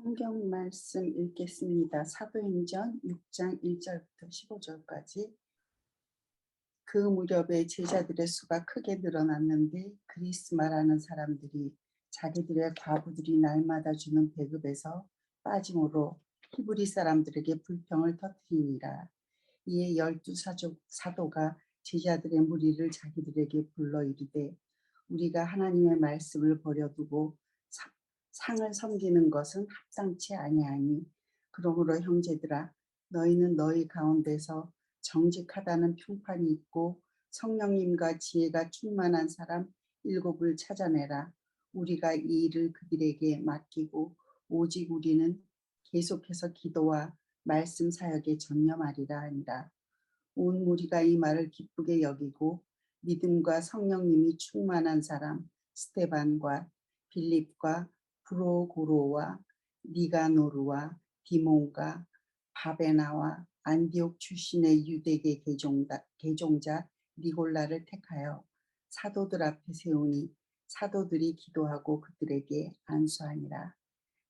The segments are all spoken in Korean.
성경 말씀 읽겠습니다. 사도행전 6장 1절부터 15절까지. 그 무렵에 제자들의 수가 크게 늘어났는데 그리스 말하는 사람들이 자기들의 과부들이 날마다 주는 배급에서 빠짐으로 히브리 사람들에게 불평을 터뜨리니라. 이에 12 사도가 제자들의 무리를 자기들에게 불러 이르되 우리가 하나님의 말씀을 버려두고 상을 섬기는 것은 합당치 아니하니 그러므로 형제들아 너희는 너희 가운데서 정직하다는 평판이 있고 성령님과 지혜가 충만한 사람 7을 찾아내라. 우리가 이 일을 그들에게 맡기고 오직 우리는 계속해서 기도와 말씀 사역에 전념하리라 하니라. 온 무리가 이 말을 기쁘게 여기고 믿음과 성령님이 충만한 사람 스데반과 빌립과 브로고로와 니가노르와 디몬과 바베나와 안디옥 출신의 유대계 개종자 니골라를 택하여 사도들 앞에 세우니 사도들이 기도하고 그들에게 안수하니라.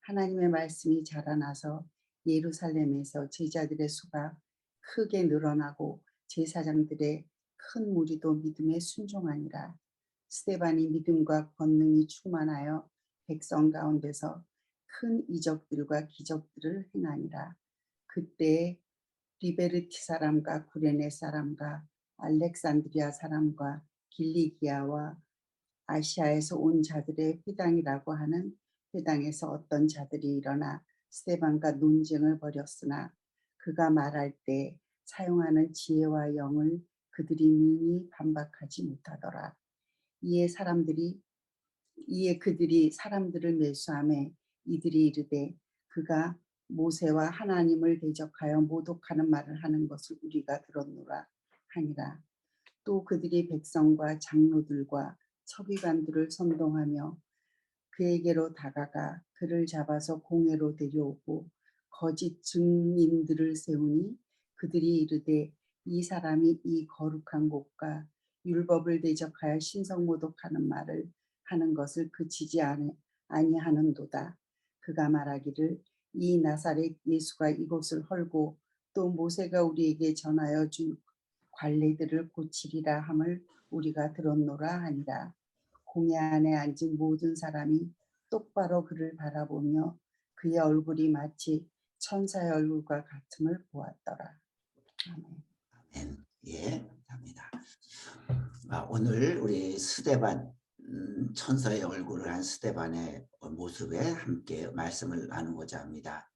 하나님의 말씀이 자라나서 예루살렘에서 제자들의 수가 크게 늘어나고 제사장들의 큰 무리도 믿음에 순종하니라. 스데반이 믿음과 권능이 충만하여 백성 가운데서 큰 이적들과 기적들을 행하니라. 그때 리베르티 사람과 구레네 사람과 알렉산드리아 사람과 길리기아와 아시아에서 온 자들의 회당이라고 하는 회당에서 어떤 자들이 일어나 스데반과 논쟁을 벌였으나 그가 말할 때 사용하는 지혜와 영을 그들이 능히 반박하지 못하더라. 이에 그들이 사람들을 매수하며 이들이 이르되 그가 모세와 하나님을 대적하여 모독하는 말을 하는 것을 우리가 들었노라 하니라. 또 그들이 백성과 장로들과 서기관들을 선동하며 그에게로 다가가 그를 잡아서 공회로 데려오고 거짓 증인들을 세우니 그들이 이르되 이 사람이 이 거룩한 곳과 율법을 대적하여 신성모독하는 말을 하는 것을 그치지 아니하는도다. 그가 말하기를 이 나사렛 예수가 이곳을 헐고 또 모세가 우리에게 전하여 준 관례들을 고치리라 함을 우리가 들었노라 하니라. 공회 안에 앉은 모든 사람이 똑바로 그를 바라보며 그의 얼굴이 마치 천사의 얼굴과 같음을 보았더라. 아멘. 아멘. 예, 감사합니다. 오늘 우리 스데반 천사의 얼굴을 한 스데반의 모습에 함께 말씀을 나누고자 합니다.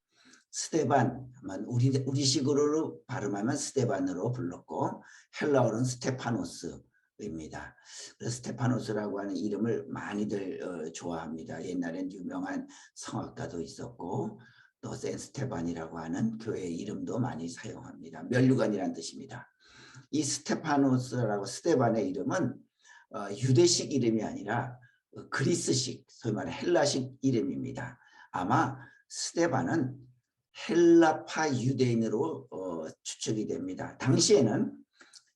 스데반 우리식으로 발음하면 스데반으로 불렀고 헬라어로는 스테파노스입니다. 그래서 스테파노스라고 하는 이름을 많이들 좋아합니다. 옛날엔 유명한 성악가도 있었고 또 센스테반이라고 하는 교회 이름도 많이 사용합니다. 면류관이라는 뜻입니다. 이 스테파노스라고 스데반의 이름은 유대식 이름이 아니라 그리스식, 소위 말해 헬라식 이름입니다. 아마 스데반은 헬라파 유대인으로 추측이 됩니다. 당시에는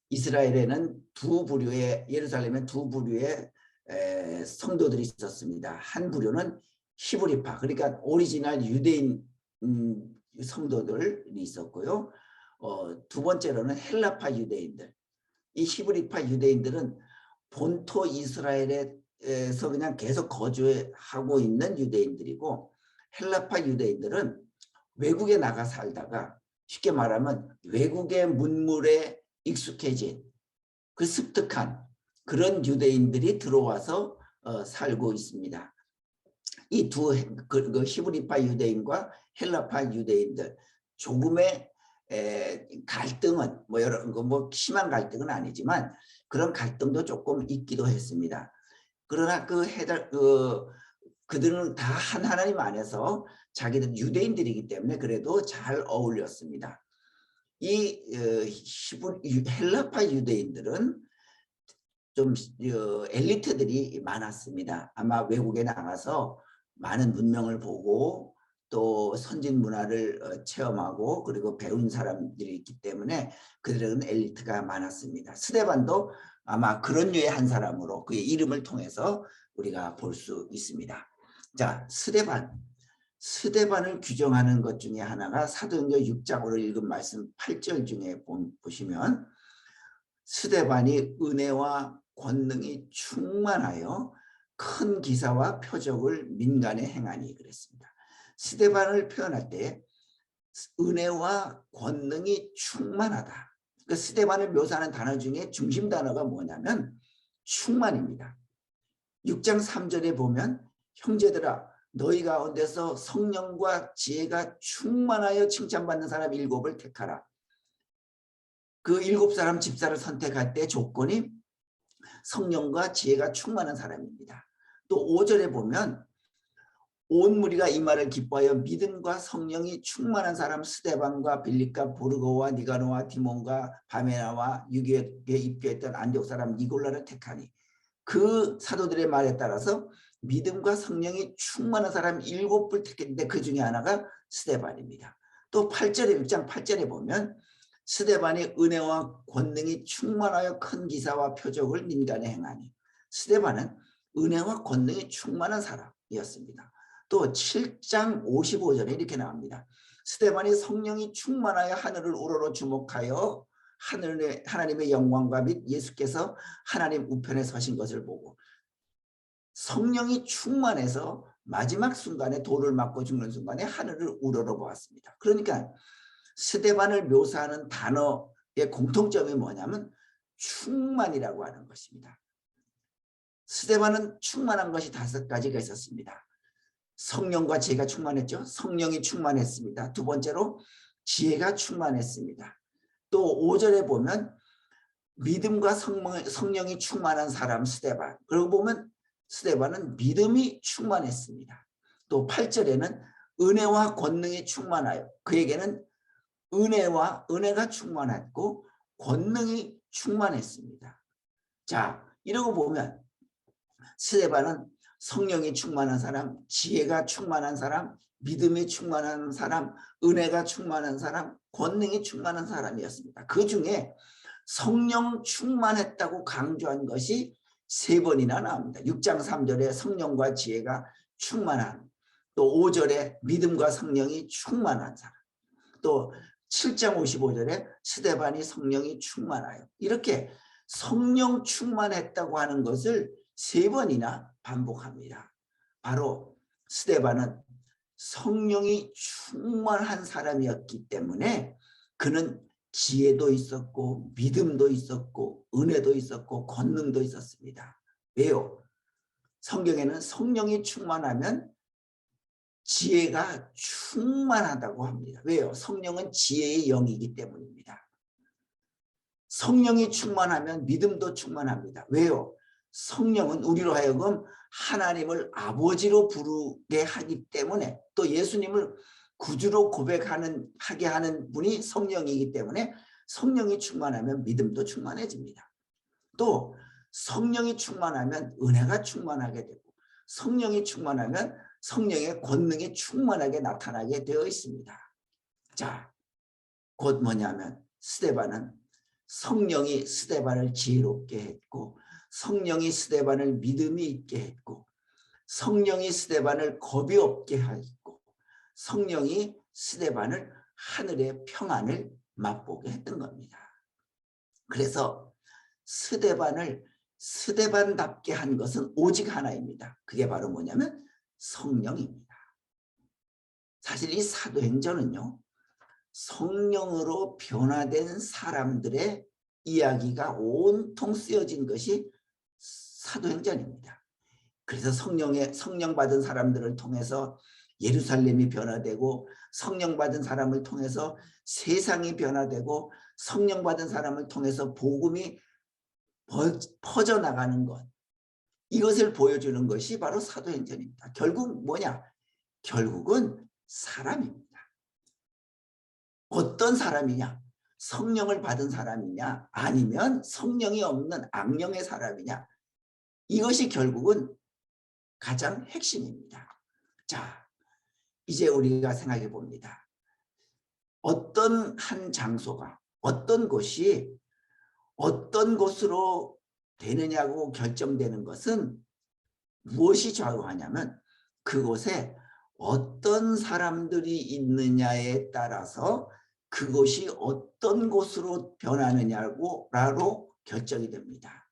이스라엘에는 예루살렘에 두 부류의 성도들이 있었습니다. 한 부류는 히브리파, 그러니까 오리지널 유대인 성도들이 있었고요. 두 번째로는 헬라파 유대인들. 이 히브리파 유대인들은 본토 이스라엘에서 그냥 계속 거주하고 있는 유대인들이고, 헬라파 유대인들은 외국에 나가 살다가 쉽게 말하면 외국의 문물에 익숙해진 그 습득한 그런 유대인들이 들어와서 살고 있습니다. 이 두 히브리파 유대인과 헬라파 유대인들 조금의 갈등은 심한 갈등은 아니지만 그런 갈등도 조금 있기도 했습니다. 그러나 그들은 다 한 하나님 안에서 자기들 유대인들이기 때문에 그래도 잘 어울렸습니다. 이 헬라파 유대인들은 좀 엘리트들이 많았습니다. 아마 외국에 나가서 많은 문명을 보고 또 선진 문화를 체험하고 그리고 배운 사람들이 있기 때문에 그들은 엘리트가 많았습니다. 스데반도 아마 그런 류의 한 사람으로 그의 이름을 통해서 우리가 볼 수 있습니다. 자, 스데반을 규정하는 것 중에 하나가 사도행전 6장 오늘 읽은 말씀 8절 중에 보시면 스데반이 은혜와 권능이 충만하여 큰 기사와 표적을 민간에 행하니 그랬습니다. 스데반을 표현할 때 은혜와 권능이 충만하다. 그 스데반을 묘사하는 단어 중에 중심 단어가 뭐냐면 충만입니다. 6장 3절에 보면 형제들아 너희 가운데서 성령과 지혜가 충만하여 칭찬받는 사람 7을 택하라. 그 7사람 집사를 선택할 때 조건이 성령과 지혜가 충만한 사람입니다. 또 5절에 보면 온 무리가 이 말을 기뻐하여 믿음과 성령이 충만한 사람 스데반과 빌립과 보르고와 니가노와 디몬과 바메나와 유교에 입교했던 안디옥 사람 니골라를 택하니 그 사도들의 말에 따라서 믿음과 성령이 충만한 사람 7을 택했는데 그 중에 하나가 스데반입니다. 또 8절에 6장 8절에 보면 스데반이 은혜와 권능이 충만하여 큰 기사와 표적을 민간에 행하니 스데반은 은혜와 권능이 충만한 사람이었습니다. 또 7장 55절에 이렇게 나옵니다. 스데반이 성령이 충만하여 하늘을 우러러 주목하여 하나님의 영광과 및 예수께서 하나님 우편에 서신 것을 보고 성령이 충만해서 마지막 순간에 돌을 맞고 죽는 순간에 하늘을 우러러 보았습니다. 그러니까 스데반을 묘사하는 단어의 공통점이 뭐냐면 충만이라고 하는 것입니다. 스데반은 충만한 것이 5가지가 있었습니다. 성령과 지혜가 충만했죠. 성령이 충만했습니다. 두 번째로 지혜가 충만했습니다. 또 5절에 보면 믿음과 성령이 충만한 사람 스데반. 그러고 보면 스데반은 믿음이 충만했습니다. 또 8절에는 은혜와 권능이 충만하여 그에게는 은혜가 충만했고 권능이 충만했습니다. 자, 이러고 보면 스데반은 성령이 충만한 사람, 지혜가 충만한 사람, 믿음이 충만한 사람, 은혜가 충만한 사람, 권능이 충만한 사람이었습니다. 그 중에 성령 충만했다고 강조한 것이 3번이나 나옵니다. 6장 3절에 성령과 지혜가 충만한, 또 5절에 믿음과 성령이 충만한 사람, 또 7장 55절에 스데반이 성령이 충만하여, 이렇게 성령 충만했다고 하는 것을 3번이나 반복합니다. 바로 스데반은 성령이 충만한 사람이었기 때문에 그는 지혜도 있었고 믿음도 있었고 은혜도 있었고 권능도 있었습니다. 왜요? 성경에는 성령이 충만하면 지혜가 충만하다고 합니다. 왜요? 성령은 지혜의 영이기 때문입니다. 성령이 충만하면 믿음도 충만합니다. 왜요? 성령은 우리로 하여금 하나님을 아버지로 부르게 하기 때문에, 또 예수님을 구주로 고백하게 하는 분이 성령이기 때문에 성령이 충만하면 믿음도 충만해집니다. 또 성령이 충만하면 은혜가 충만하게 되고, 성령이 충만하면 성령의 권능이 충만하게 나타나게 되어 있습니다. 자, 곧 뭐냐면 스데반은 성령이 스데반을 지혜롭게 했고, 성령이 스데반을 믿음이 있게 했고, 성령이 스데반을 겁이 없게 했고, 성령이 스데반을 하늘의 평안을 맛보게 했던 겁니다. 그래서 스데반을 스데반답게 한 것은 오직 하나입니다. 그게 바로 뭐냐면 성령입니다. 사실 이 사도행전은요, 성령으로 변화된 사람들의 이야기가 온통 쓰여진 것이 사도행전입니다. 그래서 성령 받은 사람들을 통해서 예루살렘이 변화되고, 성령 받은 사람을 통해서 세상이 변화되고, 성령 받은 사람을 통해서 복음이 퍼져나가는 것, 이것을 보여주는 것이 바로 사도행전입니다. 결국 뭐냐? 결국은 사람입니다. 어떤 사람이냐? 성령을 받은 사람이냐? 아니면 성령이 없는 악령의 사람이냐? 이것이 결국은 가장 핵심입니다. 자, 이제 우리가 생각해 봅니다. 어떤 한 장소가, 어떤 곳이 어떤 곳으로 되느냐고 결정되는 것은 무엇이 좌우하냐면 그곳에 어떤 사람들이 있느냐에 따라서 그것이 어떤 곳으로 변하느냐로 결정이 됩니다.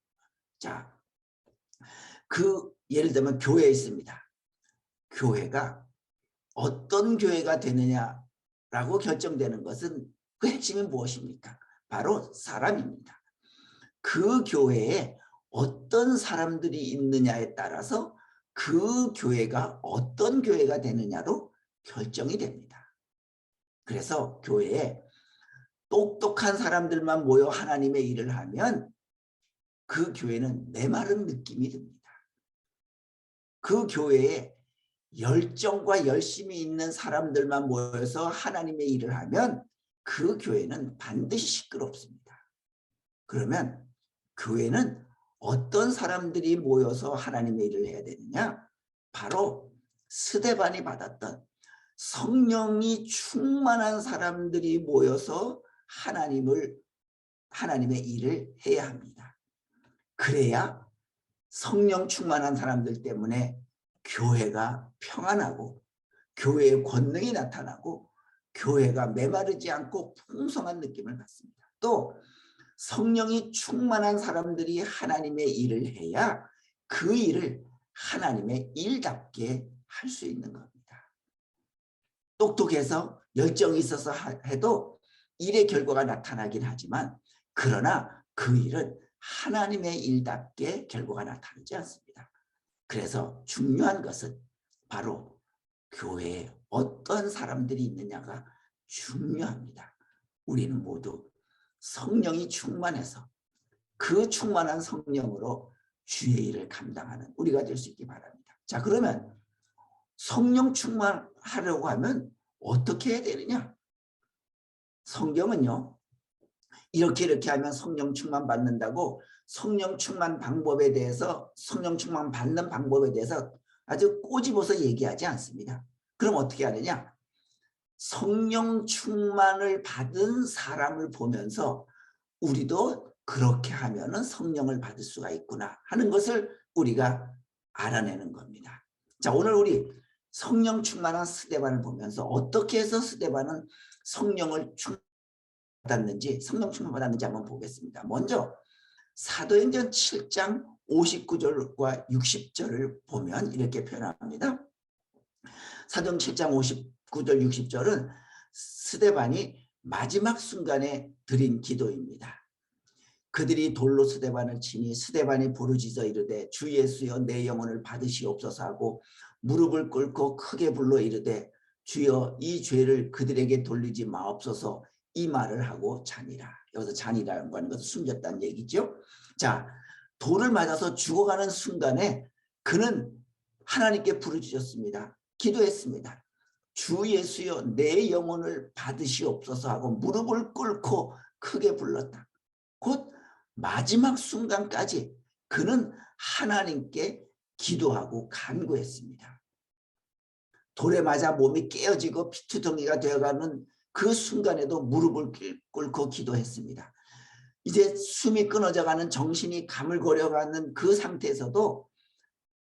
자, 예를 들면 교회에 있습니다. 교회가 어떤 교회가 되느냐라고 결정되는 것은 그 핵심이 무엇입니까? 바로 사람입니다. 그 교회에 어떤 사람들이 있느냐에 따라서 그 교회가 어떤 교회가 되느냐로 결정이 됩니다. 그래서 교회에 똑똑한 사람들만 모여 하나님의 일을 하면 그 교회는 메마른 느낌이 듭니다. 그 교회에 열정과 열심이 있는 사람들만 모여서 하나님의 일을 하면 그 교회는 반드시 시끄럽습니다. 그러면 교회는 어떤 사람들이 모여서 하나님의 일을 해야 되느냐? 바로 스데반이 받았던 성령이 충만한 사람들이 모여서 하나님의 일을 해야 합니다. 그래야 성령 충만한 사람들 때문에 교회가 평안하고 교회의 권능이 나타나고 교회가 메마르지 않고 풍성한 느낌을 받습니다. 또 성령이 충만한 사람들이 하나님의 일을 해야 그 일을 하나님의 일답게 할 수 있는 겁니다. 똑똑해서 열정이 있어서 해도 일의 결과가 나타나긴 하지만 그러나 그 일은 하나님의 일답게 결과가 나타나지 않습니다. 그래서 중요한 것은 바로 교회에 어떤 사람들이 있느냐가 중요합니다. 우리는 모두 성령이 충만해서 그 충만한 성령으로 주의 일을 감당하는 우리가 될 수 있기 바랍니다. 자, 그러면 성령 충만하려고 하면 어떻게 해야 되느냐? 성경은요, 이렇게 하면 성령 충만 받는다고 성령 충만 방법에 대해서, 성령 충만 받는 방법에 대해서 아주 꼬집어서 얘기하지 않습니다. 그럼 어떻게 하느냐? 성령 충만을 받은 사람을 보면서 우리도 그렇게 하면은 성령을 받을 수가 있구나 하는 것을 우리가 알아내는 겁니다. 자, 오늘 우리 성령 충만한 스데반을 보면서 어떻게 해서 스데반은 성령 충만 받았는지 한번 보겠습니다. 먼저 사도행전 7장 59절과 60절을 보면 이렇게 표현합니다. 사도행전 7장 59절 60절은 스데반이 마지막 순간에 드린 기도입니다. 그들이 돌로 스데반을 치니 스데반이 부르짖어 이르되 주 예수여 내 영혼을 받으시옵소서 하고 무릎을 꿇고 크게 불러 이르되 주여 이 죄를 그들에게 돌리지 마옵소서 이 말을 하고 자니라. 여기서 자니라는 것은 숨겼다는 얘기죠. 자, 돌을 맞아서 죽어가는 순간에 그는 하나님께 부르짖었습니다. 기도했습니다. 주 예수여 내 영혼을 받으시옵소서 하고 무릎을 꿇고 크게 불렀다. 곧 마지막 순간까지 그는 하나님께 기도하고 간구했습니다. 돌에 맞아 몸이 깨어지고 피투성이가 되어가는 그 순간에도 무릎을 꿇고 기도했습니다. 이제 숨이 끊어져가는 정신이 가물거려가는 그 상태에서도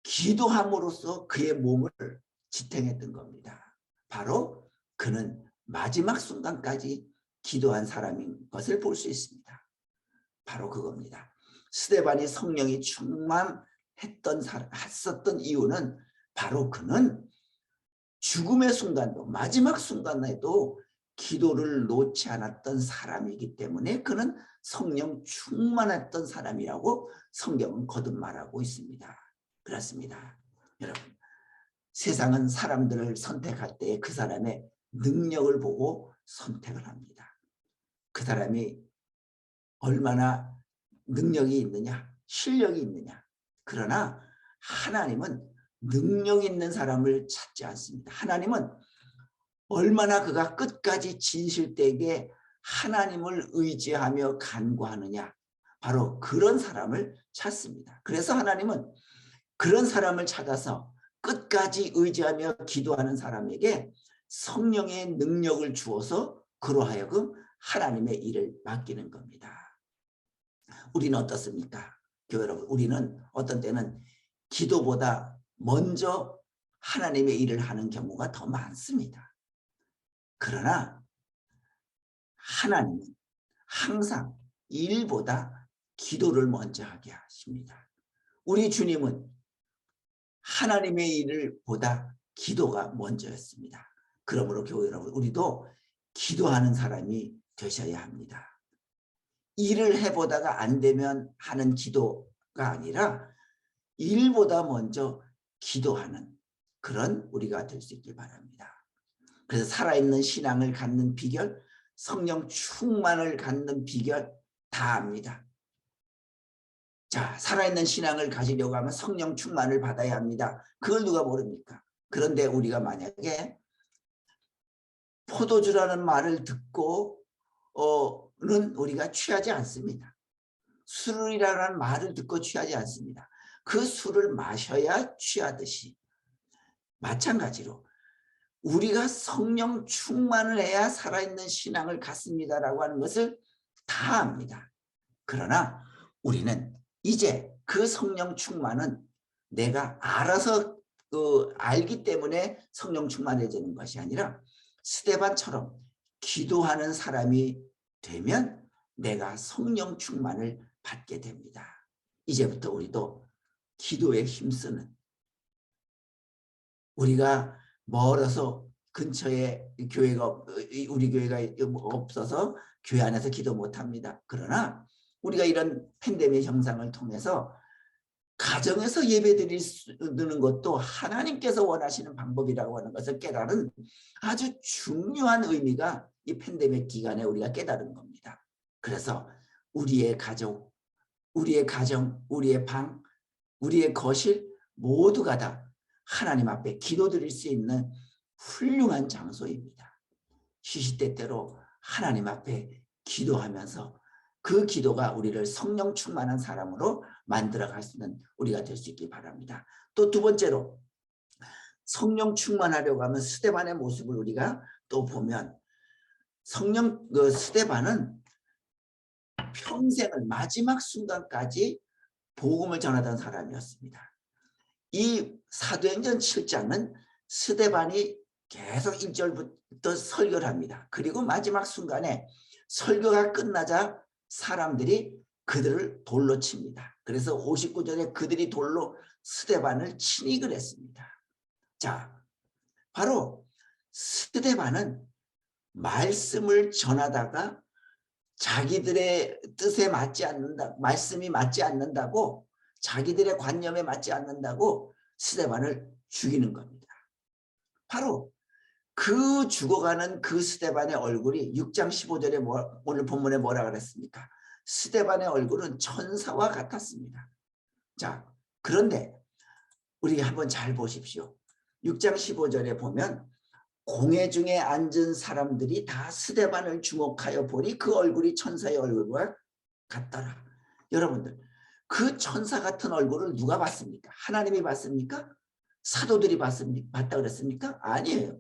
기도함으로써 그의 몸을 지탱했던 겁니다. 바로 그는 마지막 순간까지 기도한 사람인 것을 볼 수 있습니다. 바로 그겁니다. 스데반이 성령이 했었던 이유는 바로 그는 죽음의 순간도 마지막 순간에도 기도를 놓지 않았던 사람이기 때문에 그는 성령 충만했던 사람이라고 성경은 거듭 말하고 있습니다. 그렇습니다. 여러분, 세상은 사람들을 선택할 때 그 사람의 능력을 보고 선택을 합니다. 그 사람이 얼마나 능력이 있느냐, 실력이 있느냐. 그러나 하나님은 능력 있는 사람을 찾지 않습니다. 하나님은 얼마나 그가 끝까지 진실되게 하나님을 의지하며 간구하느냐, 바로 그런 사람을 찾습니다. 그래서 하나님은 그런 사람을 찾아서 끝까지 의지하며 기도하는 사람에게 성령의 능력을 주어서 그로 하여금 하나님의 일을 맡기는 겁니다. 우리는 어떻습니까? 교회 여러분, 우리는 어떤 때는 기도보다 먼저 하나님의 일을 하는 경우가 더 많습니다. 그러나 하나님은 항상 일보다 기도를 먼저 하게 하십니다. 우리 주님은 하나님의 일을 보다 기도가 먼저였습니다. 그러므로 교회 여러분, 우리도 기도하는 사람이 되셔야 합니다. 일을 해보다가 안 되면 하는 기도가 아니라 일보다 먼저 기도하는 그런 우리가 될 수 있길 바랍니다. 그래서 살아있는 신앙을 갖는 비결, 성령 충만을 갖는 비결 다 압니다. 자, 살아있는 신앙을 가지려고 하면 성령 충만을 받아야 합니다. 그걸 누가 모릅니까? 그런데 우리가 만약에 포도주라는 말을 듣고는 우리가 취하지 않습니다. 술이라는 말을 듣고 취하지 않습니다. 그 술을 마셔야 취하듯이 마찬가지로 우리가 성령 충만을 해야 살아있는 신앙을 갖습니다라고 하는 것을 다 압니다. 그러나 우리는 이제 그 성령 충만은 내가 알아서 알기 때문에 성령 충만해지는 것이 아니라 스데반처럼 기도하는 사람이 되면 내가 성령 충만을 받게 됩니다. 이제부터 우리도 기도에 힘쓰는, 우리가 멀어서 근처에 교회가 우리 교회가 없어서 교회 안에서 기도 못합니다. 그러나 우리가 이런 팬데믹 형상을 통해서 가정에서 예배드리는 것도 하나님께서 원하시는 방법이라고 하는 것을 깨달은 아주 중요한 의미가 이 팬데믹 기간에 우리가 깨달은 겁니다. 그래서 우리의 가족, 우리의 가정, 우리의 방, 우리의 거실 모두가 다 하나님 앞에 기도드릴 수 있는 훌륭한 장소입니다. 시시때때로 하나님 앞에 기도하면서 그 기도가 우리를 성령 충만한 사람으로 만들어갈 수 있는 우리가 될 수 있길 바랍니다. 또 두 번째로 성령 충만하려고 하면 스데반의 모습을 우리가 또 보면 스데반은 평생을 마지막 순간까지 복음을 전하던 사람이었습니다. 이 사도행전 7장은 스데반이 계속 1절부터 설교를 합니다. 그리고 마지막 순간에 설교가 끝나자 사람들이 그들을 돌로 칩니다. 그래서 59절에 그들이 돌로 스데반을 친익을 했습니다. 자, 바로 스데반은 말씀을 전하다가 자기들의 뜻에 맞지 않는다, 말씀이 맞지 않는다고, 자기들의 관념에 맞지 않는다고 스데반을 죽이는 겁니다. 바로 그 죽어가는 그 스데반의 얼굴이 6장 15절에 오늘 본문에 뭐라 그랬습니까? 스데반의 얼굴은 천사와 같았습니다. 자, 그런데 우리 한번 잘 보십시오. 6장 15절에 보면 공회 중에 앉은 사람들이 다 스데반을 주목하여 보니 그 얼굴이 천사의 얼굴과 같더라. 여러분들, 그 천사 같은 얼굴을 누가 봤습니까? 하나님이 봤습니까? 사도들이 봤다 그랬습니까? 아니에요.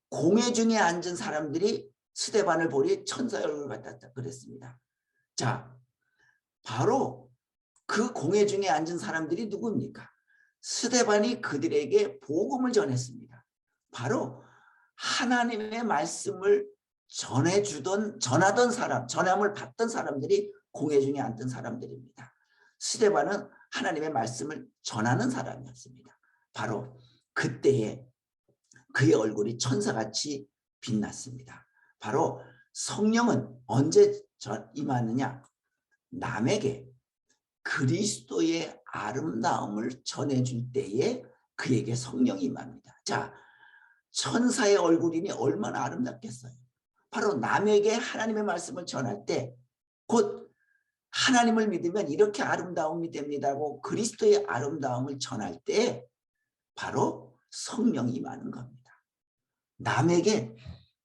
공회 중에 앉은 사람들이 스데반을 보니 천사의 얼굴을 같았다 그랬습니다. 자, 바로 그 공회 중에 앉은 사람들이 누굽니까? 스데반이 그들에게 복음을 전했습니다. 바로 하나님의 말씀을 전하던 사람, 전함을 받던 사람들이 공회 중에 앉던 사람들입니다. 스데반은 하나님의 말씀을 전하는 사람이었습니다. 바로 그때에 그의 얼굴이 천사같이 빛났습니다. 바로 성령은 언제 임하느냐? 남에게 그리스도의 아름다움을 전해줄 때에 그에게 성령이 임합니다. 자, 천사의 얼굴이니 얼마나 아름답겠어요. 바로 남에게 하나님의 말씀을 전할 때 곧 하나님을 믿으면 이렇게 아름다움이 됩니다고 그리스도의 아름다움을 전할 때 바로 성령이 임하는 겁니다. 남에게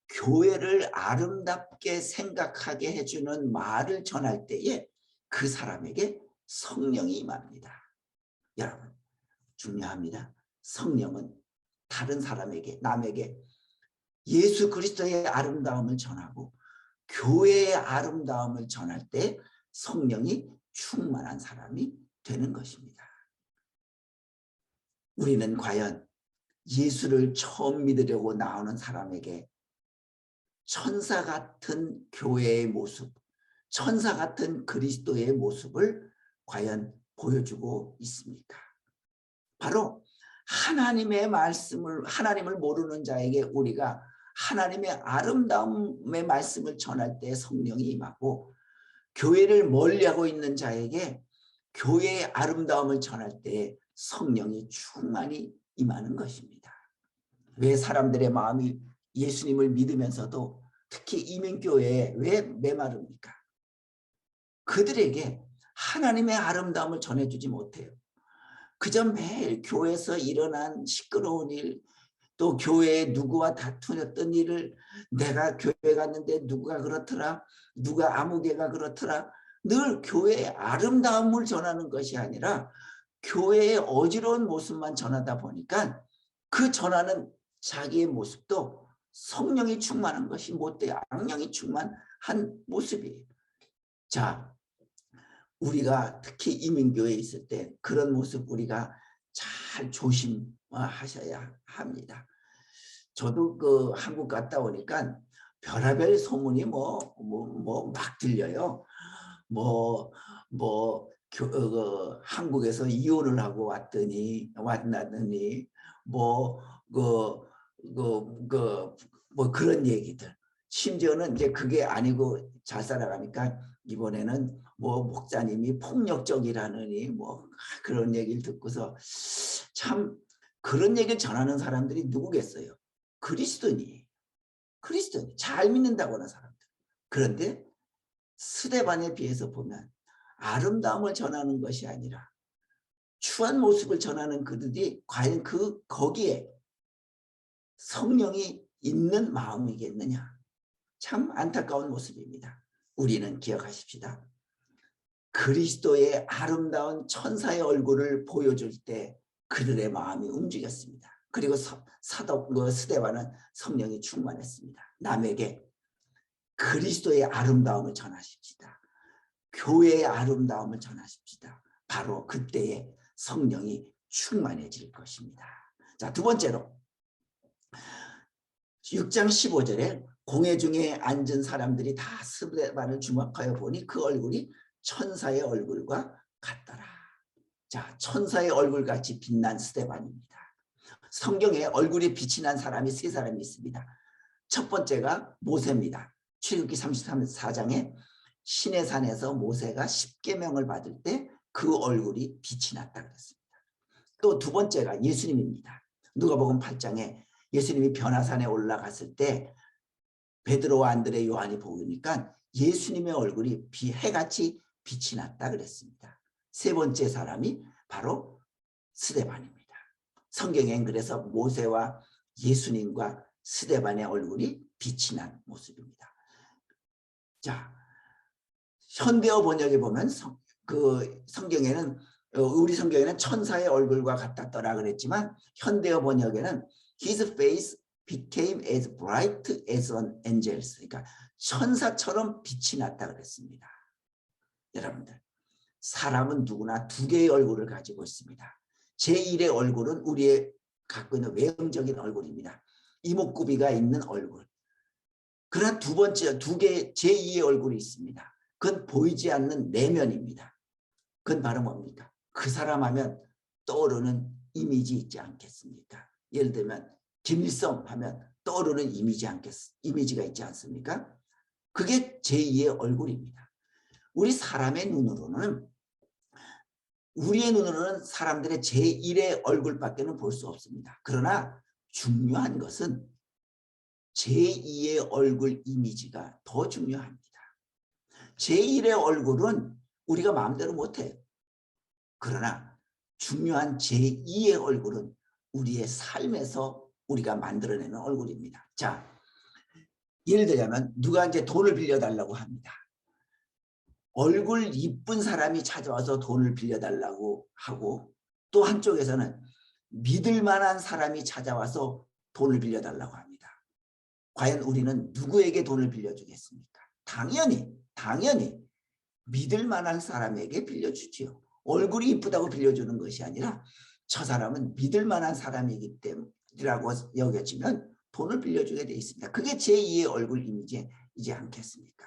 교회를 아름답게 생각하게 해주는 말을 전할 때에 그 사람에게 성령이 임합니다. 여러분, 중요합니다. 성령은 다른 사람에게, 남에게 예수 그리스도의 아름다움을 전하고 교회의 아름다움을 전할 때 성령이 충만한 사람이 되는 것입니다. 우리는 과연 예수를 처음 믿으려고 나오는 사람에게 천사 같은 교회의 모습, 천사 같은 그리스도의 모습을 과연 보여주고 있습니까? 바로 하나님의 말씀을, 하나님을 모르는 자에게 우리가 하나님의 아름다움의 말씀을 전할 때 성령이 임하고, 교회를 멀리하고 있는 자에게 교회의 아름다움을 전할 때 성령이 충만히 임하는 것입니다. 왜 사람들의 마음이 예수님을 믿으면서도 특히 이민교회에 왜 메마릅니까? 그들에게 하나님의 아름다움을 전해주지 못해요. 그저 매일 교회에서 일어난 시끄러운 일, 또 교회에 누구와 다투었던 일을, 내가 교회 갔는데 누가 그렇더라, 누가 아무개가 그렇더라, 늘 교회의 아름다움을 전하는 것이 아니라 교회의 어지러운 모습만 전하다 보니까 그 전하는 자기의 모습도 성령이 충만한 것이 못돼요. 악령이 충만한 모습이에요. 자, 우리가 특히 이민교회에 있을 때 그런 모습 우리가 잘 조심하셔야 합니다. 저도 그 한국 갔다 오니까 별의별 소문이 막 들려요. 한국에서 이혼을 하고 왔나더니 그런 얘기들. 심지어는 이제 그게 아니고 잘 살아가니까 이번에는 목사님이 폭력적이라느니 그런 얘기를 듣고서 참 그런 얘기를 전하는 사람들이 누구겠어요? 그리스도인이 잘 믿는다고 하는 사람들. 그런데 스데반에 비해서 보면 아름다움을 전하는 것이 아니라 추한 모습을 전하는 그들이 과연 거기에 성령이 있는 마음이겠느냐. 참 안타까운 모습입니다. 우리는 기억하십시다. 그리스도의 아름다운 천사의 얼굴을 보여줄 때 그들의 마음이 움직였습니다. 그리고 스데반은 성령이 충만했습니다. 남에게 그리스도의 아름다움을 전하십시다. 교회의 아름다움을 전하십시다. 바로 그때에 성령이 충만해질 것입니다. 자, 두 번째로 6장 15절에 공회 중에 앉은 사람들이 다 스데반을 주목하여 보니 그 얼굴이 천사의 얼굴과 같더라. 자, 천사의 얼굴같이 빛난 스데반입니다. 성경에 얼굴이 빛이 난 사람이 세 사람이 있습니다. 첫 번째가 모세입니다. 출애굽기 34장에 시내산에서 모세가 십계명을 받을 때 그 얼굴이 빛이 났다 그랬습니다. 또 두 번째가 예수님입니다. 누가복음 8장에 예수님이 변화산에 올라갔을 때 베드로와 안드레 요한이 보니까 예수님의 얼굴이 해같이 빛이 났다 그랬습니다. 세 번째 사람이 바로 스데반입니다. 성경엔 그래서 모세와 예수님과 스데반의 얼굴이 빛이 난 모습입니다. 자, 현대어 번역에 보면 성경에는 우리 성경에는 천사의 얼굴과 같았더라 그랬지만 현대어 번역에는 His face became as bright as an angel's. 그러니까 천사처럼 빛이 났다 그랬습니다. 여러분들, 사람은 누구나 두 개의 얼굴을 가지고 있습니다. 제1의 얼굴은 우리의 갖고 있는 외형적인 얼굴입니다. 이목구비가 있는 얼굴. 그러나 두 번째, 제2의 얼굴이 있습니다. 그건 보이지 않는 내면입니다. 그건 바로 뭡니까? 그 사람 하면 떠오르는 이미지 있지 않겠습니까? 예를 들면 김일성 하면 떠오르는 이미지가 있지 않습니까? 그게 제2의 얼굴입니다. 우리의 눈으로는 사람들의 제1의 얼굴밖에는 볼 수 없습니다. 그러나 중요한 것은 제2의 얼굴 이미지가 더 중요합니다. 제1의 얼굴은 우리가 마음대로 못해요. 그러나 중요한 제2의 얼굴은 우리의 삶에서 우리가 만들어내는 얼굴입니다. 자, 예를 들자면 누가 이제 돈을 빌려달라고 합니다. 얼굴 이쁜 사람이 찾아와서 돈을 빌려달라고 하고, 또 한쪽에서는 믿을 만한 사람이 찾아와서 돈을 빌려달라고 합니다. 과연 우리는 누구에게 돈을 빌려주겠습니까? 당연히 믿을 만한 사람에게 빌려주지요. 얼굴이 이쁘다고 빌려주는 것이 아니라 저 사람은 믿을 만한 사람이기 때문에 여겨지면 돈을 빌려주게 돼 있습니다. 그게 제2의 얼굴 이미지이지 않겠습니까?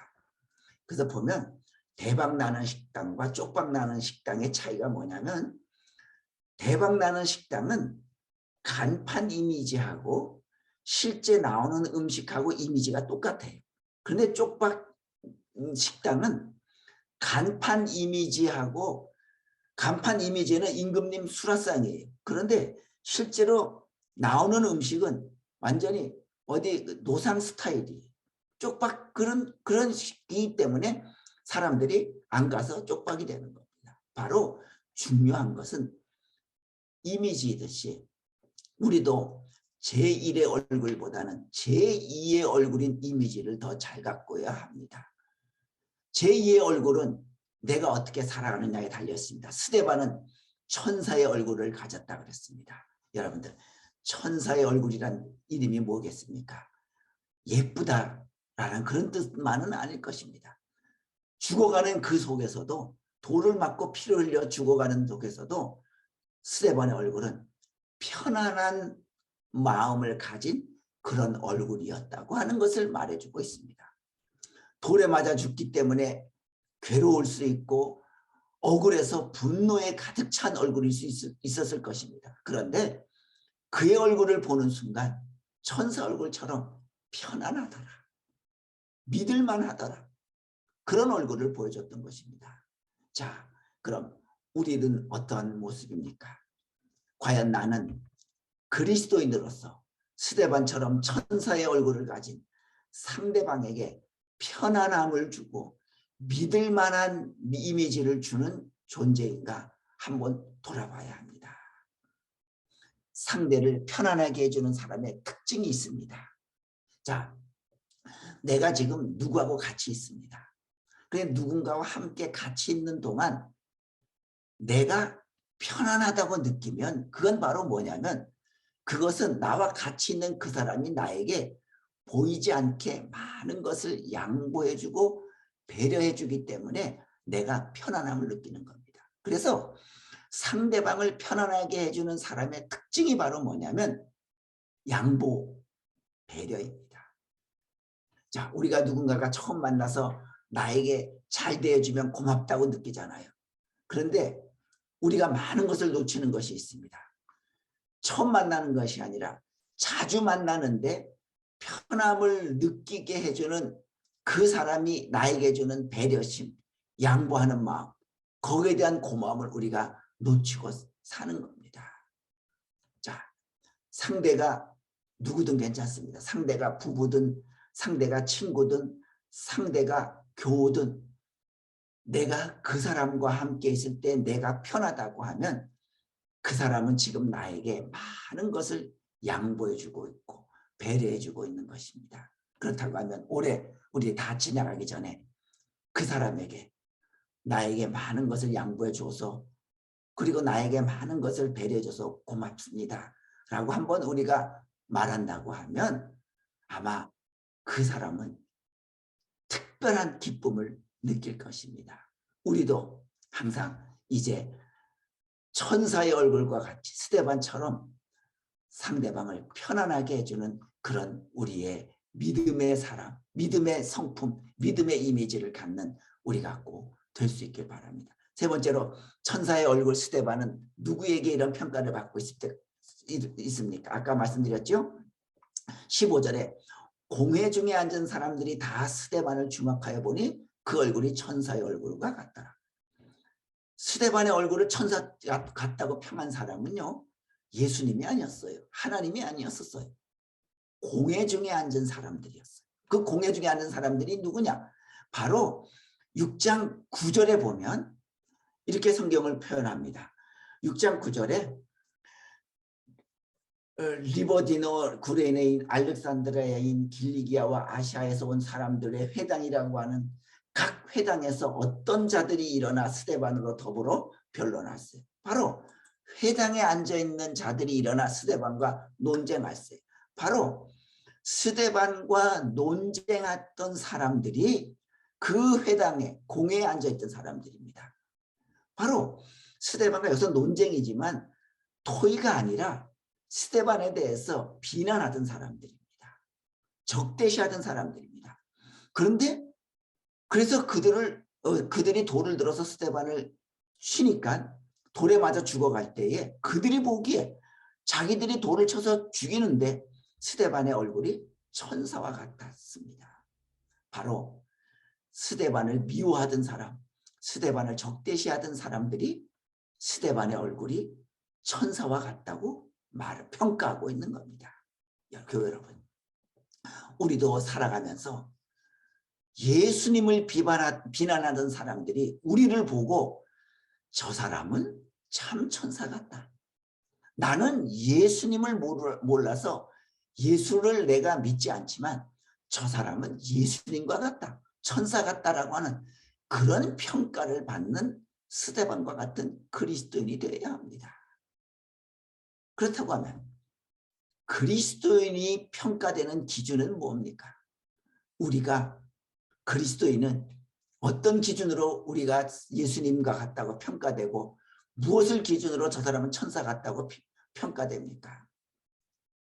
그래서 보면 대박 나는 식당과 쪽박 나는 식당의 차이가 뭐냐면, 대박 나는 식당은 간판 이미지하고 실제 나오는 음식하고 이미지가 똑같아요. 그런데 쪽박 식당은 간판 이미지는 임금님 수라상이에요. 그런데 실제로 나오는 음식은 완전히 어디 노상 스타일이에요. 쪽박 그런 식이기 때문에 사람들이 안 가서 쪽박이 되는 겁니다. 바로 중요한 것은 이미지이듯이 우리도 제1의 얼굴보다는 제2의 얼굴인 이미지를 더 잘 갖고야 합니다. 제2의 얼굴은 내가 어떻게 살아가느냐에 달렸습니다. 스데반은 천사의 얼굴을 가졌다 그랬습니다. 여러분들, 천사의 얼굴이란 이름이 뭐겠습니까? 예쁘다라는 그런 뜻만은 아닐 것입니다. 죽어가는 그 속에서도, 돌을 맞고 피를 흘려 죽어가는 속에서도 스데반의 얼굴은 편안한 마음을 가진 그런 얼굴이었다고 하는 것을 말해주고 있습니다. 돌에 맞아 죽기 때문에 괴로울 수 있고 억울해서 분노에 가득 찬 얼굴일 수 있었을 것입니다. 그런데 그의 얼굴을 보는 순간 천사 얼굴처럼 편안하더라, 믿을만 하더라, 그런 얼굴을 보여줬던 것입니다. 자, 그럼 우리는 어떠한 모습입니까? 과연 나는 그리스도인으로서 스데반처럼 천사의 얼굴을 가진 상대방에게 편안함을 주고 믿을 만한 이미지를 주는 존재인가 한번 돌아봐야 합니다. 상대를 편안하게 해주는 사람의 특징이 있습니다. 자, 내가 지금 누구하고 같이 있습니다. 그래, 누군가와 함께 같이 있는 동안 내가 편안하다고 느끼면 그건 바로 뭐냐면, 그것은 나와 같이 있는 그 사람이 나에게 보이지 않게 많은 것을 양보해주고 배려해주기 때문에 내가 편안함을 느끼는 겁니다. 그래서 상대방을 편안하게 해주는 사람의 특징이 바로 뭐냐면 양보, 배려입니다. 자, 우리가 누군가가 처음 만나서 나에게 잘 대해주면 고맙다고 느끼잖아요. 그런데 우리가 많은 것을 놓치는 것이 있습니다. 처음 만나는 것이 아니라 자주 만나는데 편함을 느끼게 해주는 그 사람이 나에게 주는 배려심, 양보하는 마음, 거기에 대한 고마움을 우리가 놓치고 사는 겁니다. 자, 상대가 누구든 괜찮습니다. 상대가 부부든 상대가 친구든 상대가 교우든 내가 그 사람과 함께 있을 때 내가 편하다고 하면 그 사람은 지금 나에게 많은 것을 양보해주고 있고 배려해주고 있는 것입니다. 그렇다고 하면 올해 우리 다 지나가기 전에 그 사람에게 나에게 많은 것을 양보해줘서 그리고 나에게 많은 것을 배려해줘서 고맙습니다 라고 한번 우리가 말한다고 하면 아마 그 사람은 특별한 기쁨을 느낄 것입니다. 우리도 항상 이제 천사의 얼굴과 같이 스데반처럼 상대방을 편안하게 해주는 그런 우리의 믿음의 사람, 믿음의 성품, 믿음의 이미지를 갖는 우리가 꼭 될 수 있길 바랍니다. 세 번째로 천사의 얼굴 스데반은 누구에게 이런 평가를 받고 있습니까? 아까 말씀드렸죠? 15절에 공회 중에 앉은 사람들이 다 스데반을 주목하여 보니 그 얼굴이 천사의 얼굴과 같더라. 스데반의 얼굴을 천사 같다고 평한 사람은요, 예수님이 아니었어요. 하나님이 아니었었어요. 공회 중에 앉은 사람들이었어요. 그 공회 중에 앉은 사람들이 누구냐? 바로 6장 9절에 보면 이렇게 성경을 표현합니다. 6장 9절에 리버디노 구레네인 알렉산드리아인 길리기아와 아시아에서 온 사람들의 회당이라고 하는 각 회당에서 어떤 자들이 일어나 스데반으로 더불어 변론했어요. 바로 회당에 앉아있는 자들이 일어나 스데반과 논쟁했어요. 바로 스데반과 논쟁했던 사람들이 그 회당에 공회에 앉아있던 사람들입니다. 바로 스데반과 여기서 논쟁이지만 토의가 아니라 스데반에 대해서 비난하던 사람들입니다. 적대시하던 사람들입니다. 그런데 그래서 그들이 돌을 들어서 스데반을 치니까 돌에 맞아 죽어갈 때에 그들이 보기에 자기들이 돌을 쳐서 죽이는데 스데반의 얼굴이 천사와 같았습니다. 바로 스데반을 미워하던 사람, 스데반을 적대시하던 사람들이 스데반의 얼굴이 천사와 같다고 평가하고 있는 겁니다. 교회 여러분, 우리도 살아가면서 예수님을 비난하던 사람들이 우리를 보고 저 사람은 참 천사 같다. 나는 예수님을 몰라서 예수를 내가 믿지 않지만 저 사람은 예수님과 같다. 천사 같다라고 하는 그런 평가를 받는 스데반과 같은 그리스도인이 되어야 합니다. 그렇다고 하면 그리스도인이 평가되는 기준은 뭡니까? 우리가 그리스도인은 어떤 기준으로 우리가 예수님과 같다고 평가되고 무엇을 기준으로 저 사람은 천사 같다고 평가됩니까?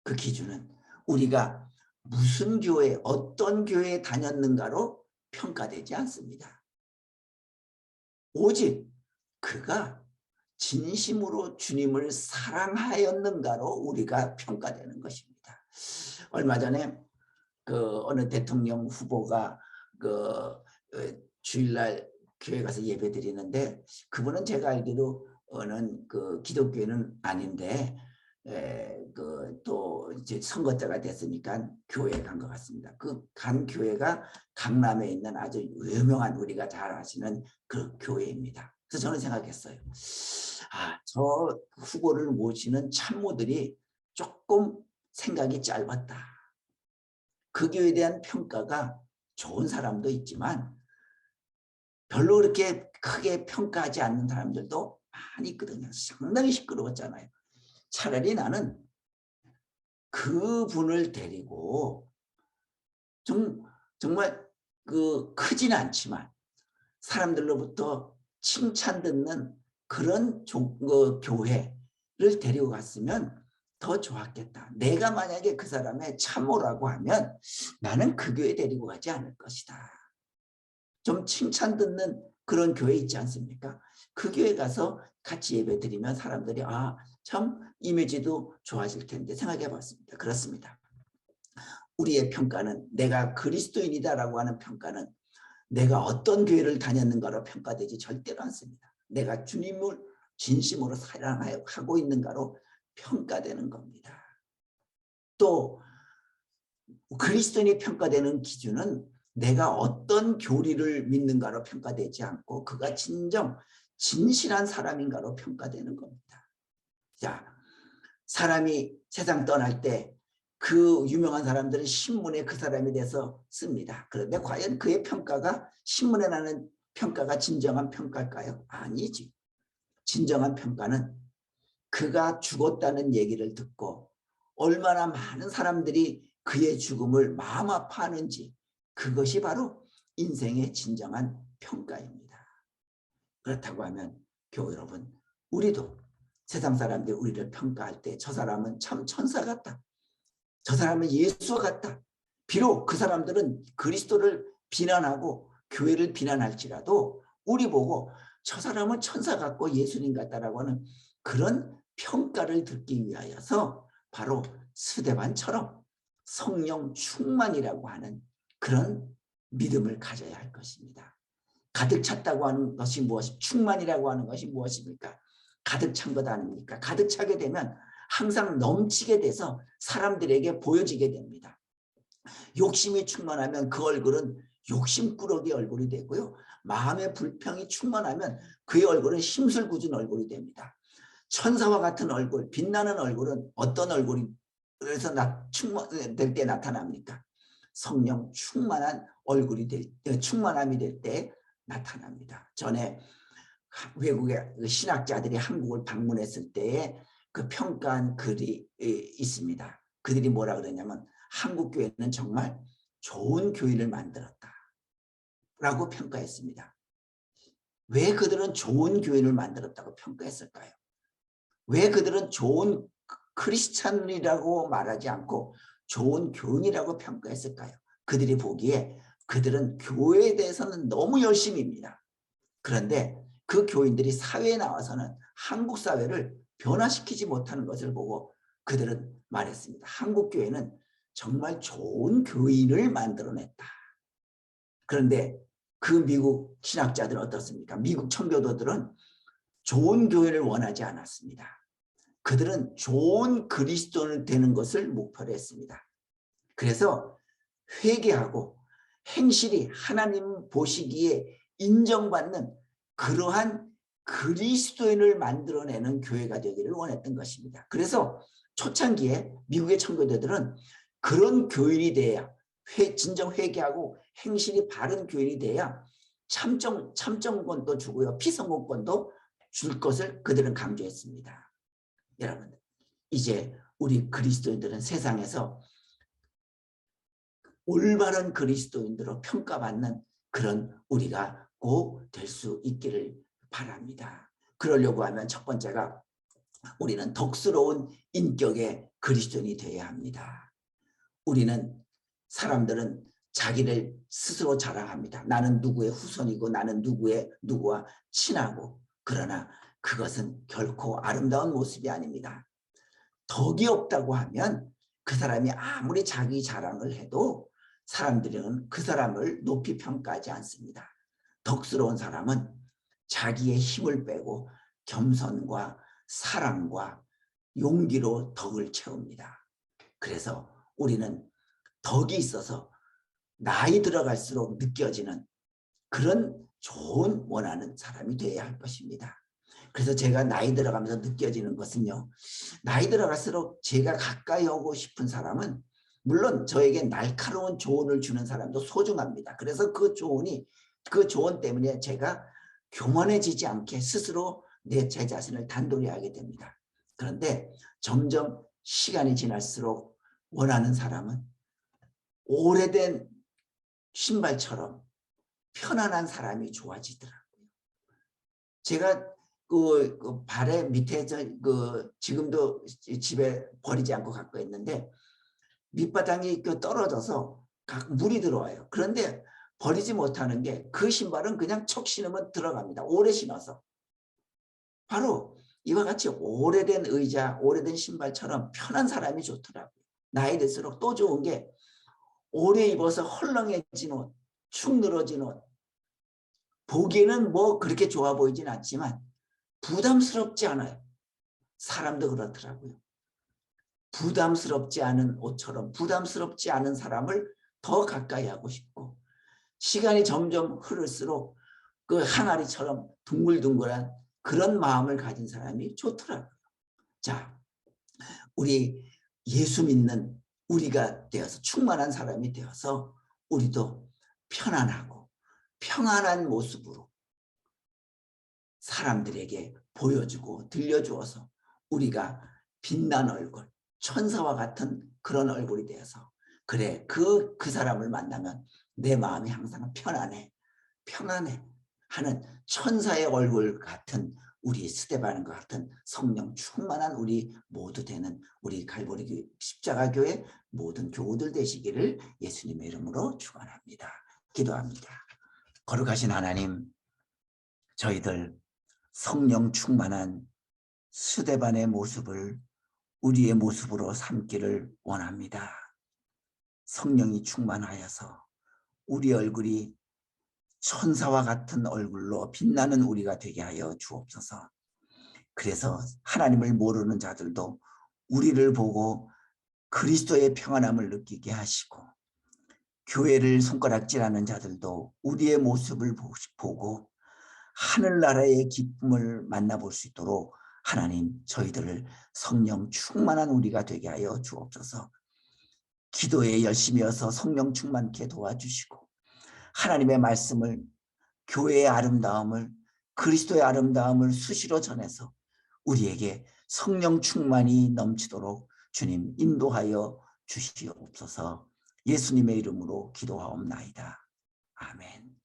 그 기준은 우리가 무슨 교회, 어떤 교회에 다녔는가로 평가되지 않습니다. 오직 그가 진심으로 주님을 사랑하였는가로 우리가 평가되는 것입니다. 얼마 전에 어느 대통령 후보가 주일날 교회 가서 예배 드리는데 그분은 제가 알기로는 기독교회는 아닌데 또 이제 선거 때가 됐으니까 교회에 간 것 같습니다. 간 교회가 강남에 있는 아주 유명한 우리가 잘 아시는 그 교회입니다. 그래서 저는 생각했어요. 저 후보를 모시는 참모들이 조금 생각이 짧았다. 그 교회에 대한 평가가 좋은 사람도 있지만 별로 그렇게 크게 평가하지 않는 사람들도 많이 있거든요. 상당히 시끄러웠잖아요. 차라리 나는 그분을 데리고 정말 크지는 않지만 사람들로부터 칭찬 듣는 그런 교회를 데리고 갔으면 더 좋았겠다. 내가 만약에 그 사람의 참모라고 하면 나는 그 교회 데리고 가지 않을 것이다. 좀 칭찬 듣는 그런 교회 있지 않습니까? 그 교회 가서 같이 예배 드리면 사람들이 참 이미지도 좋아질 텐데 생각해 봤습니다. 그렇습니다. 우리의 평가는 내가 그리스도인이다라고 하는 평가는 내가 어떤 교회를 다녔는가로 평가되지 절대로 않습니다. 내가 주님을 진심으로 사랑하고 있는가로 평가되는 겁니다. 또 그리스도인이 평가되는 기준은 내가 어떤 교리를 믿는가로 평가되지 않고 그가 진실한 사람인가로 평가되는 겁니다. 자, 사람이 세상 떠날 때 그 유명한 사람들은 신문에 그 사람에 대해서 씁니다. 그런데 과연 그의 평가가 신문에 나는 평가가 진정한 평가일까요? 아니지. 진정한 평가는 그가 죽었다는 얘기를 듣고 얼마나 많은 사람들이 그의 죽음을 마음 아파하는지 그것이 바로 인생의 진정한 평가입니다. 그렇다고 하면 교회 여러분, 우리도 세상 사람들이 우리를 평가할 때 저 사람은 참 천사 같다. 저 사람은 예수와 같다. 비록 그 사람들은 그리스도를 비난하고 교회를 비난할지라도 우리 보고 저 사람은 천사 같고 예수님 같다라고 하는 그런 평가를 듣기 위하여서 바로 스데반처럼 성령 충만이라고 하는 그런 믿음을 가져야 할 것입니다. 가득 찼다고 하는 것이 무엇입니까? 충만이라고 하는 것이 무엇입니까? 가득 찬 것 아닙니까? 가득 차게 되면 항상 넘치게 돼서 사람들에게 보여지게 됩니다. 욕심이 충만하면 그 얼굴은 욕심꾸러기 얼굴이 되고요. 마음의 불평이 충만하면 그의 얼굴은 심술궂은 얼굴이 됩니다. 천사와 같은 얼굴, 빛나는 얼굴은 어떤 얼굴이 그래서 충만될 때 나타납니까? 성령 충만한 얼굴이 충만함이 될 때 나타납니다. 전에 외국의 신학자들이 한국을 방문했을 때에 그 평가한 글이 있습니다. 그들이 뭐라 그러냐면 한국 교회는 정말 좋은 교회를 만들었다 라고 평가했습니다. 왜 그들은 좋은 교회를 만들었다고 평가했을까요? 왜 그들은 좋은 크리스찬이라고 말하지 않고 좋은 교인이라고 평가했을까요? 그들이 보기에 그들은 교회에 대해서는 너무 열심입니다. 그런데 그 교인들이 사회에 나와서는 한국 사회를 변화시키지 못하는 것을 보고 그들은 말했습니다. 한국 교회는 정말 좋은 교인을 만들어냈다. 그런데 그 미국 신학자들은 어떻습니까? 미국 청교도들은 좋은 교회를 원하지 않았습니다. 그들은 좋은 그리스도인이 되는 것을 목표로 했습니다. 그래서 회개하고 행실이 하나님 보시기에 인정받는 그러한 그리스도인을 만들어내는 교회가 되기를 원했던 것입니다. 그래서 초창기에 미국의 청교도들은 그런 교인이 돼야 진정 회개하고 행실이 바른 교인이 돼야 참정권도 주고요. 피선거권도 줄 것을 그들은 강조했습니다. 여러분, 이제 우리 그리스도인들은 세상에서 올바른 그리스도인으로 평가받는 그런 우리가 꼭 될 수 있기를 바랍니다. 그러려고 하면 첫 번째가 우리는 덕스러운 인격의 그리스도인이 되어야 합니다. 사람들은 자기를 스스로 자랑합니다. 나는 누구의 후손이고 나는 누구와 친하고, 그러나 그것은 결코 아름다운 모습이 아닙니다. 덕이 없다고 하면 그 사람이 아무리 자기 자랑을 해도 사람들은 그 사람을 높이 평가하지 않습니다. 덕스러운 사람은 자기의 힘을 빼고 겸손과 사랑과 용기로 덕을 채웁니다. 그래서 우리는 덕이 있어서 나이 들어갈수록 느껴지는 그런 좋은 원하는 사람이 되어야 할 것입니다. 그래서 제가 나이 들어가면서 느껴지는 것은요, 나이 들어갈수록 제가 가까이 오고 싶은 사람은 물론 저에게 날카로운 조언을 주는 사람도 소중합니다. 그래서 그 조언 때문에 제가 교만해지지 않게 스스로 제 자신을 단돌이 하게 됩니다. 그런데 점점 시간이 지날수록 원하는 사람은 오래된 신발처럼 편안한 사람이 좋아지더라고요. 제가 그 발에 밑에 지금도 집에 버리지 않고 갖고 있는데 밑바닥이 떨어져서 물이 들어와요. 그런데 버리지 못하는 게 그 신발은 그냥 척 신으면 들어갑니다. 오래 신어서. 바로 이와 같이 오래된 의자, 오래된 신발처럼 편한 사람이 좋더라고요. 나이 들수록 또 좋은 게 오래 입어서 헐렁해진 옷, 축 늘어진 옷, 보기에는 뭐 그렇게 좋아 보이진 않지만 부담스럽지 않아요. 사람도 그렇더라고요. 부담스럽지 않은 옷처럼 부담스럽지 않은 사람을 더 가까이 하고 싶고, 시간이 점점 흐를수록 그 항아리처럼 둥글둥글한 그런 마음을 가진 사람이 좋더라고요. 자, 우리 예수 믿는 우리가 되어서 충만한 사람이 되어서 우리도 편안하고 평안한 모습으로 사람들에게 보여주고 들려주어서 우리가 빛난 얼굴, 천사와 같은 그런 얼굴이 되어서, 그래, 그 사람을 만나면 내 마음이 항상 편안해 하는 천사의 얼굴 같은 우리 스데반과 같은 성령 충만한 우리 모두 되는 우리 갈보리 십자가교회 모든 교우들 되시기를 예수님의 이름으로 축원합니다. 기도합니다. 거룩하신 하나님, 저희들 성령 충만한 스데반의 모습을 우리의 모습으로 삼기를 원합니다. 성령이 충만하여서 우리 얼굴이 천사와 같은 얼굴로 빛나는 우리가 되게 하여 주옵소서. 그래서 하나님을 모르는 자들도 우리를 보고 그리스도의 평안함을 느끼게 하시고, 교회를 손가락질하는 자들도 우리의 모습을 보고 하늘나라의 기쁨을 만나볼 수 있도록 하나님, 저희들을 성령 충만한 우리가 되게 하여 주옵소서. 기도에 열심히어서 성령 충만케 도와주시고, 하나님의 말씀을, 교회의 아름다움을, 그리스도의 아름다움을 수시로 전해서 우리에게 성령 충만이 넘치도록 주님 인도하여 주시옵소서. 예수님의 이름으로 기도하옵나이다. 아멘.